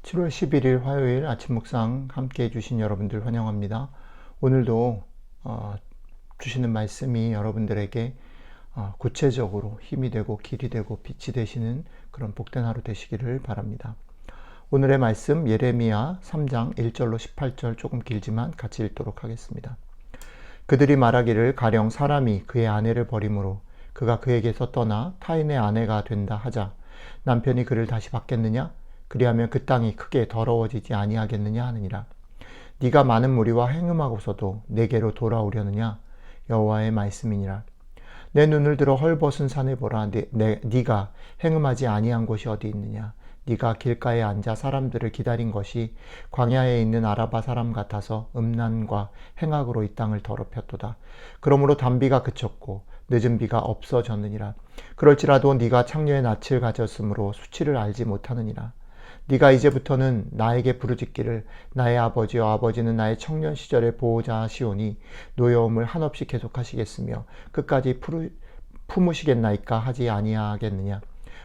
7월 11일 화요일 아침 묵상 함께 해주신 여러분들 환영합니다. 오늘도 주시는 말씀이 여러분들에게 구체적으로 힘이 되고 길이 되고 빛이 되시는 그런 복된 하루 되시기를 바랍니다. 오늘의 말씀 예레미야 3장 1절로 18절 조금 길지만 같이 읽도록 하겠습니다. 그들이 말하기를 가령 사람이 그의 아내를 버림으로 그가 그에게서 떠나 타인의 아내가 된다 하자 남편이 그를 다시 받겠느냐? 그리하면 그 땅이 크게 더러워지지 아니하겠느냐 하느니라. 네가 많은 무리와 행음하고서도 내게로 돌아오려느냐? 여호와의 말씀이니라. 내 눈을 들어 헐벗은 산을 보라. 네가 행음하지 아니한 곳이 어디 있느냐? 네가 길가에 앉아 사람들을 기다린 것이 광야에 있는 아라바 사람 같아서 음란과 행악으로 이 땅을 더럽혔도다. 그러므로 단비가 그쳤고 늦은 비가 없어졌느니라. 그럴지라도 네가 창녀의 낯을 가졌으므로 수치를 알지 못하느니라. 네가 이제부터는 나에게 부르짖기를 나의 아버지여 아버지는 나의 청년 시절의 보호자시오니 노여움을 한없이 계속하시겠으며 끝까지 품으시겠나이까 하지 아니하겠느냐.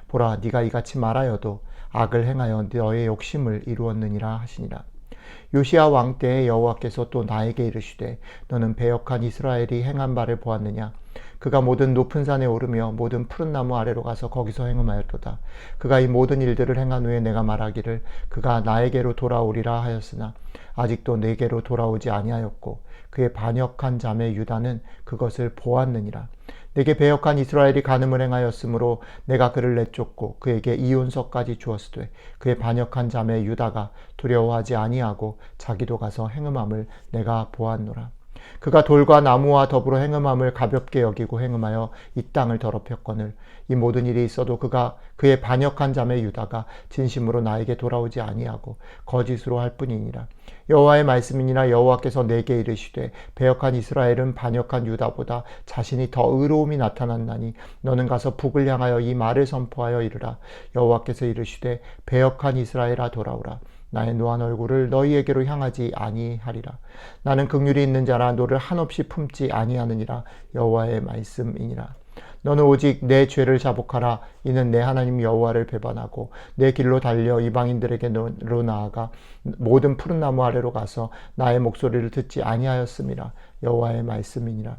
보라 네가 이같이 말하여도 악을 행하여 너의 욕심을 이루었느니라 하시니라. 요시야 왕 때에 여호와께서 또 나에게 이르시되 너는 배역한 이스라엘이 행한 바를 보았느냐. 그가 모든 높은 산에 오르며 모든 푸른 나무 아래로 가서 거기서 행음하였도다. 그가 이 모든 일들을 행한 후에 내가 말하기를 그가 나에게로 돌아오리라 하였으나 아직도 내게로 돌아오지 아니하였고 그의 반역한 자매 유다는 그것을 보았느니라. 내게 배역한 이스라엘이 간음을 행하였으므로 내가 그를 내쫓고 그에게 이혼서까지 주었으되 그의 반역한 자매 유다가 두려워하지 아니하고 자기도 가서 행음함을 내가 보았노라. 그가 돌과 나무와 더불어 행음함을 가볍게 여기고 행음하여 이 땅을 더럽혔거늘 이 모든 일이 있어도 그가 그의 반역한 자매 유다가 진심으로 나에게 돌아오지 아니하고 거짓으로 할 뿐이니라. 여호와의 말씀이니라. 여호와께서 내게 이르시되 배역한 이스라엘은 반역한 유다보다 자신이 더 의로움이 나타났나니 너는 가서 북을 향하여 이 말을 선포하여 이르라. 여호와께서 이르시되 배역한 이스라엘아 돌아오라. 나의 노한 얼굴을 너희에게로 향하지 아니하리라. 나는 긍휼이 있는 자라 너를 한없이 품지 아니하느니라. 여호와의 말씀이니라. 너는 오직 내 죄를 자복하라. 이는 내 하나님 여호와를 배반하고 내 길로 달려 이방인들에게로 나아가 모든 푸른 나무 아래로 가서 나의 목소리를 듣지 아니하였음이라. 여호와의 말씀이니라.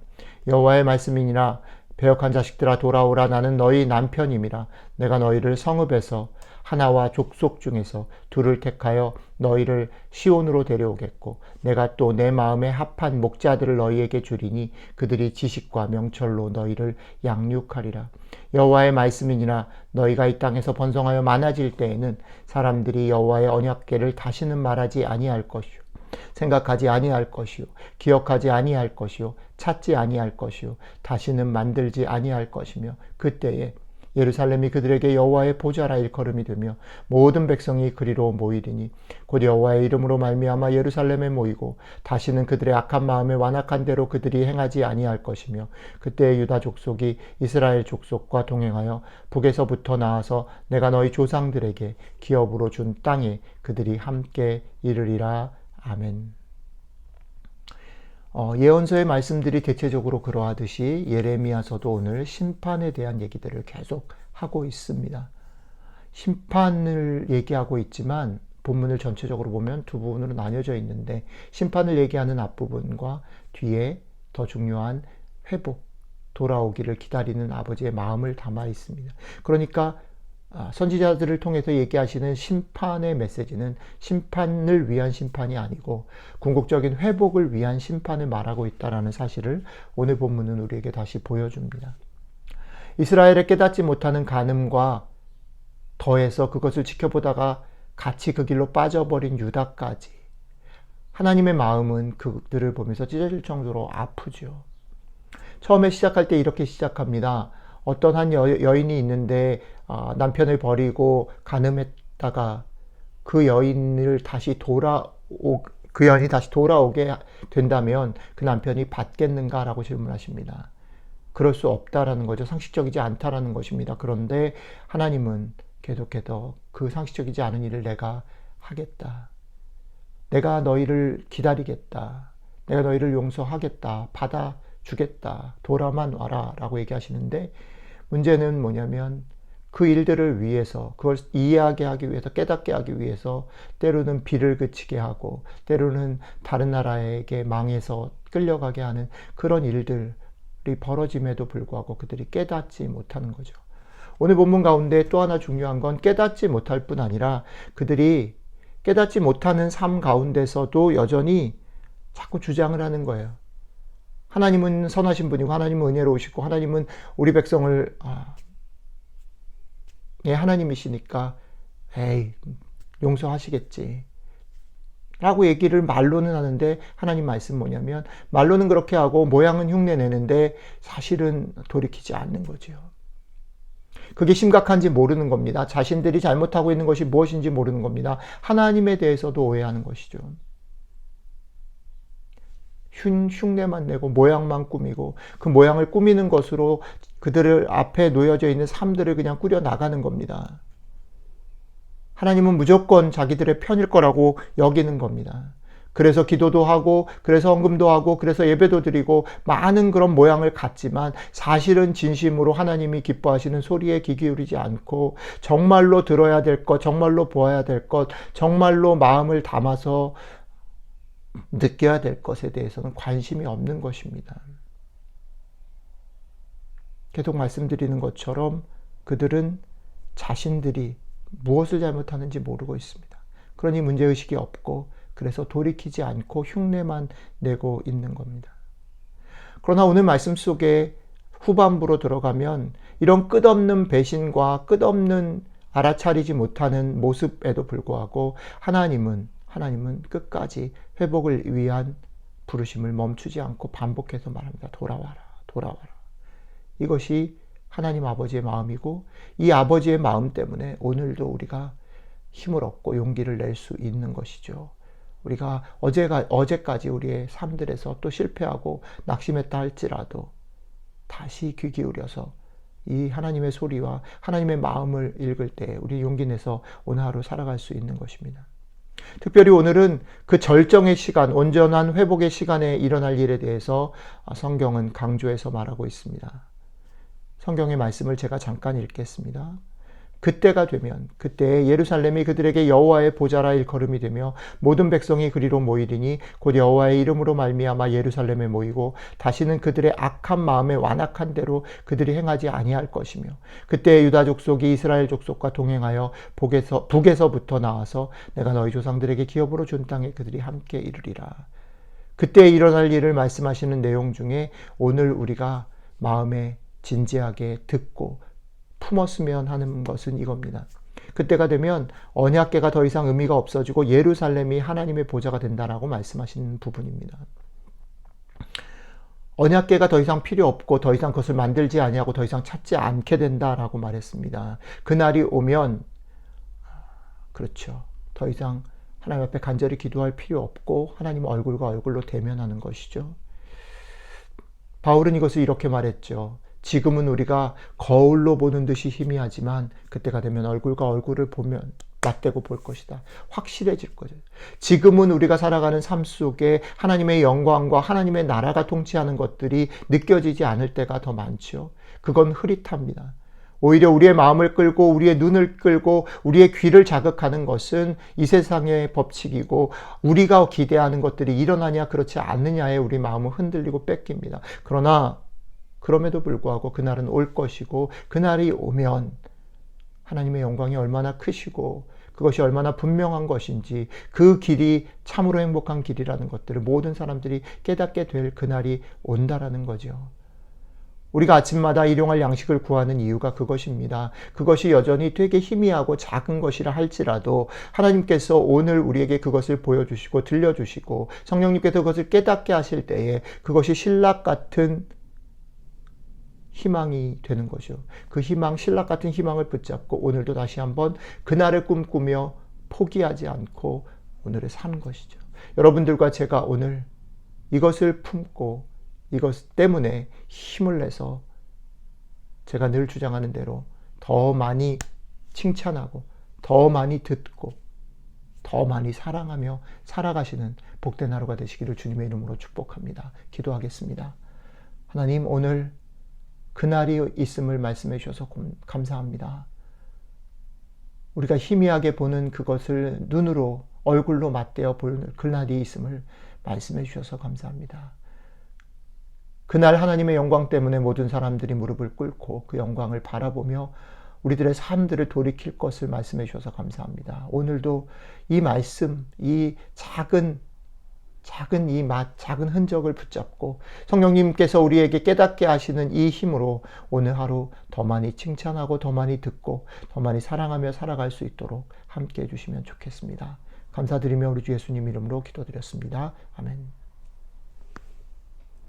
여호와의 말씀이니라. 배역한 자식들아 돌아오라. 나는 너희 남편임이라. 내가 너희를 성읍에서 하나와 족속 중에서 둘을 택하여 너희를 시온으로 데려오겠고 내가 또 내 마음에 합한 목자들을 너희에게 주리니 그들이 지식과 명철로 너희를 양육하리라. 여호와의 말씀이니라. 너희가 이 땅에서 번성하여 많아질 때에는 사람들이 여호와의 언약궤를 다시는 말하지 아니할 것이요 생각하지 아니할 것이요 기억하지 아니할 것이요 찾지 아니할 것이요 다시는 만들지 아니할 것이며 그때에 예루살렘이 그들에게 여호와의 보좌라 일컬음이 되며 모든 백성이 그리로 모이리니 곧 여호와의 이름으로 말미암아 예루살렘에 모이고 다시는 그들의 악한 마음에 완악한 대로 그들이 행하지 아니할 것이며 그때 유다 족속이 이스라엘 족속과 동행하여 북에서부터 나와서 내가 너희 조상들에게 기업으로 준 땅에 그들이 함께 이르리라. 아멘. 예언서의 말씀들이 대체적으로 그러하듯이 예레미야서도 오늘 심판에 대한 얘기들을 계속 하고 있습니다. 심판을 얘기하고 있지만 본문을 전체적으로 보면 두 부분으로 나뉘어져 있는데 심판을 얘기하는 앞부분과 뒤에 더 중요한 회복, 돌아오기를 기다리는 아버지의 마음을 담아 있습니다. 그러니까 선지자들을 통해서 얘기하시는 심판의 메시지는 심판을 위한 심판이 아니고 궁극적인 회복을 위한 심판을 말하고 있다는 사실을 오늘 본문은 우리에게 다시 보여줍니다. 이스라엘의 깨닫지 못하는 간음과 더해서 그것을 지켜보다가 같이 그 길로 빠져버린 유다까지 하나님의 마음은 그들을 보면서 찢어질 정도로 아프죠. 처음에 시작할 때 이렇게 시작합니다. 어떤 한 여인이 있는데 남편을 버리고 간음했다가 그 여인이 다시 돌아오게 된다면 그 남편이 받겠는가라고 질문하십니다. 그럴 수 없다라는 거죠. 상식적이지 않다라는 것입니다. 그런데 하나님은 계속해서 그 상식적이지 않은 일을 내가 하겠다. 내가 너희를 기다리겠다. 내가 너희를 용서하겠다. 받아주겠다. 돌아만 와라 라고 얘기하시는데 문제는 뭐냐면 그 일들을 위해서, 그걸 이해하게 하기 위해서, 깨닫게 하기 위해서 때로는 비를 그치게 하고 때로는 다른 나라에게 망해서 끌려가게 하는 그런 일들이 벌어짐에도 불구하고 그들이 깨닫지 못하는 거죠. 오늘 본문 가운데 또 하나 중요한 건 깨닫지 못할 뿐 아니라 그들이 깨닫지 못하는 삶 가운데서도 여전히 자꾸 주장을 하는 거예요. 하나님은 선하신 분이고 하나님은 은혜로우시고 하나님은 우리 백성을 하나님이시니까 에이 용서하시겠지 라고 얘기를 말로는 하는데, 하나님 말씀 뭐냐면 말로는 그렇게 하고 모양은 흉내 내는데 사실은 돌이키지 않는 거죠. 그게 심각한지 모르는 겁니다. 자신들이 잘못하고 있는 것이 무엇인지 모르는 겁니다. 하나님에 대해서도 오해하는 것이죠. 흉내만 내고 모양만 꾸미고 그 모양을 꾸미는 것으로 그들을 앞에 놓여져 있는 삶들을 그냥 꾸려 나가는 겁니다. 하나님은 무조건 자기들의 편일 거라고 여기는 겁니다. 그래서 기도도 하고 그래서 헌금도 하고 그래서 예배도 드리고 많은 그런 모양을 갖지만 사실은 진심으로 하나님이 기뻐하시는 소리에 귀 기울이지 않고 정말로 들어야 될 것, 정말로 보아야 될 것, 정말로 마음을 담아서 느껴야 될 것에 대해서는 관심이 없는 것입니다. 계속 말씀드리는 것처럼 그들은 자신들이 무엇을 잘못하는지 모르고 있습니다. 그러니 문제의식이 없고 그래서 돌이키지 않고 흉내만 내고 있는 겁니다. 그러나 오늘 말씀 속에 후반부로 들어가면 이런 끝없는 배신과 끝없는 알아차리지 못하는 모습에도 불구하고 하나님은 끝까지 회복을 위한 부르심을 멈추지 않고 반복해서 말합니다. 돌아와라, 돌아와라. 이것이 하나님 아버지의 마음이고 이 아버지의 마음 때문에 오늘도 우리가 힘을 얻고 용기를 낼 수 있는 것이죠. 우리가 어제까지 우리의 삶들에서 또 실패하고 낙심했다 할지라도 다시 귀 기울여서 이 하나님의 소리와 하나님의 마음을 읽을 때 우리 용기 내서 오늘 하루 살아갈 수 있는 것입니다. 특별히 오늘은 그 절정의 시간, 온전한 회복의 시간에 일어날 일에 대해서 성경은 강조해서 말하고 있습니다. 성경의 말씀을 제가 잠깐 읽겠습니다. 그때가 되면 그때 예루살렘이 그들에게 여호와의 보좌라 일컬음이 되며 모든 백성이 그리로 모이리니 곧 여호와의 이름으로 말미암아 예루살렘에 모이고 다시는 그들의 악한 마음에 완악한 대로 그들이 행하지 아니할 것이며 그때 유다 족속이 이스라엘 족속과 동행하여 북에서부터 나와서 내가 너희 조상들에게 기업으로 준 땅에 그들이 함께 이르리라. 그때 일어날 일을 말씀하시는 내용 중에 오늘 우리가 마음에 진지하게 듣고 품었으면 하는 것은 이겁니다. 그때가 되면 언약궤가 더 이상 의미가 없어지고 예루살렘이 하나님의 보좌가 된다라고 말씀하시는 부분입니다. 언약궤가 더 이상 필요 없고 더 이상 그것을 만들지 아니하고 더 이상 찾지 않게 된다라고 말했습니다. 그날이 오면 그렇죠. 더 이상 하나님 앞에 간절히 기도할 필요 없고 하나님 얼굴과 얼굴로 대면하는 것이죠. 바울은 이것을 이렇게 말했죠. 지금은 우리가 거울로 보는 듯이 희미하지만 그때가 되면 얼굴과 얼굴을 보면 맞대고 볼 것이다. 확실해질 거죠. 지금은 우리가 살아가는 삶 속에 하나님의 영광과 하나님의 나라가 통치하는 것들이 느껴지지 않을 때가 더 많죠. 그건 흐릿합니다. 오히려 우리의 마음을 끌고 우리의 눈을 끌고 우리의 귀를 자극하는 것은 이 세상의 법칙이고 우리가 기대하는 것들이 일어나냐 그렇지 않느냐에 우리 마음은 흔들리고 뺏깁니다. 그럼에도 불구하고 그날은 올 것이고 그날이 오면 하나님의 영광이 얼마나 크시고 그것이 얼마나 분명한 것인지 그 길이 참으로 행복한 길이라는 것들을 모든 사람들이 깨닫게 될 그날이 온다라는 거죠. 우리가 아침마다 일용할 양식을 구하는 이유가 그것입니다. 그것이 여전히 되게 희미하고 작은 것이라 할지라도 하나님께서 오늘 우리에게 그것을 보여주시고 들려주시고 성령님께서 그것을 깨닫게 하실 때에 그것이 신락 같은 희망이 되는 거죠. 그 희망, 신락 같은 희망을 붙잡고 오늘도 다시 한번 그날을 꿈꾸며 포기하지 않고 오늘을 사는 것이죠. 여러분들과 제가 오늘 이것을 품고 이것 때문에 힘을 내서 제가 늘 주장하는 대로 더 많이 칭찬하고 더 많이 듣고 더 많이 사랑하며 살아가시는 복된 하루가 되시기를 주님의 이름으로 축복합니다. 기도하겠습니다. 하나님, 오늘 그날이 있음을 말씀해 주셔서 감사합니다. 우리가 희미하게 보는 그것을 눈으로 얼굴로 맞대어 보는 그날이 있음을 말씀해 주셔서 감사합니다. 그날 하나님의 영광 때문에 모든 사람들이 무릎을 꿇고 그 영광을 바라보며 우리들의 삶들을 돌이킬 것을 말씀해 주셔서 감사합니다. 오늘도 이 말씀, 이 작은 작은 흔적을 붙잡고 성령님께서 우리에게 깨닫게 하시는 이 힘으로 오늘 하루 더 많이 칭찬하고 더 많이 듣고 더 많이 사랑하며 살아갈 수 있도록 함께 해주시면 좋겠습니다. 감사드리며 우리 주 예수님 이름으로 기도드렸습니다. 아멘.